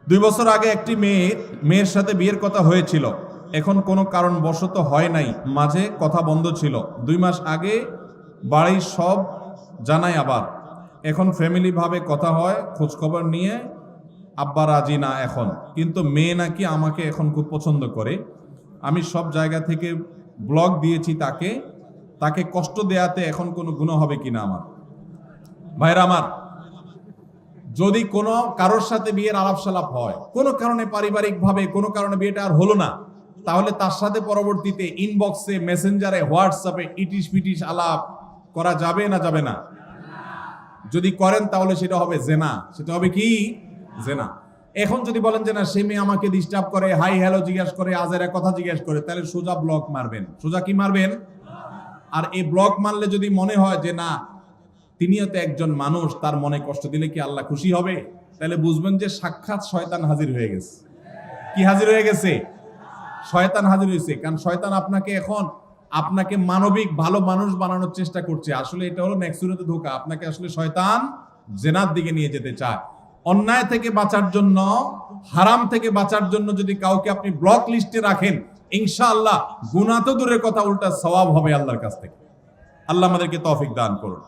2 বছর আগে একটি মেয়ের সাথে বিয়ের কথা হয়েছিল। এখন কোনো কারণবশত হয় নাই, মাঝে কথা বন্ধ ছিল। 2 মাস আগে বাড়ির সব জানাই আবার। এখন ফ্যামিলি ভাবে কথা হয়, খোঁজ খবর নিয়ে আব্বা রাজি না এখন, কিন্তু মেয়ে নাকি আমাকে এখন খুব পছন্দ করে। আমি সব জায়গা থেকে ব্লক দিয়েছি তাকে কষ্ট দেয়াতে এখন কোনো গুনাহ হবে কিনা আমার? ভাইরা আমার, যদি কোনো কারোর সাথে বিয়ের আলাপ সালাপ হয়, কোনো কারণে পারিবারিকভাবে কোনো কারণে বিয়েটা আর হলো না, তাহলে তার সাথে পরবর্তীতে ইনবক্সে, মেসেঞ্জারে, হোয়াটসঅ্যাপে ইটিশ পিটিশ আলাপ করা যাবে না যাবে না? যদি করেন তাহলে সেটা হবে জেনা। সেটা হবে কি? জেনা। এখন যদি বলেন যে না, সে মেয়ে আমাকে ডিস্টার্ব করে, হাই হ্যালো জিজ্ঞাসা করে, আজের এক কথা জিজ্ঞাসা করে, তাহলে সোজা ব্লক মারবেন। সোজা কি মারবেন? আর এই ব্লক মারলে যদি মনে হয় যে না, তিনিও তো একজন মানুষ, তার মনে কষ্ট দিলে কি আল্লাহ খুশি হবে, তাহলে বুঝবেন যে সাক্ষাৎ শয়তান হাজির হয়ে গেছে। কি হাজির হয়ে গেছে? শয়তান হাজির হয়েছে। কারণ শয়তান আপনাকে মানবিক ভালো মানুষ বানানোর চেষ্টা করছে। আসলে এটা হলো নেক্সুরাতে ধোঁকা। আপনাকে আসলে শয়তান জেনার দিকে নিয়ে যেতে চায়। অন্যায় থেকে বাঁচার জন্য, হারাম থেকে বাঁচার জন্য যদি কাউকে আপনি ব্লক লিস্টে রাখেন, ইনশাআল্লাহ গুনাহ তো দূরের কথা, উল্টা সওয়াব হবে আল্লাহর কাছ থেকে। আল্লাহ আমাদেরকে তৌফিক দান করুন।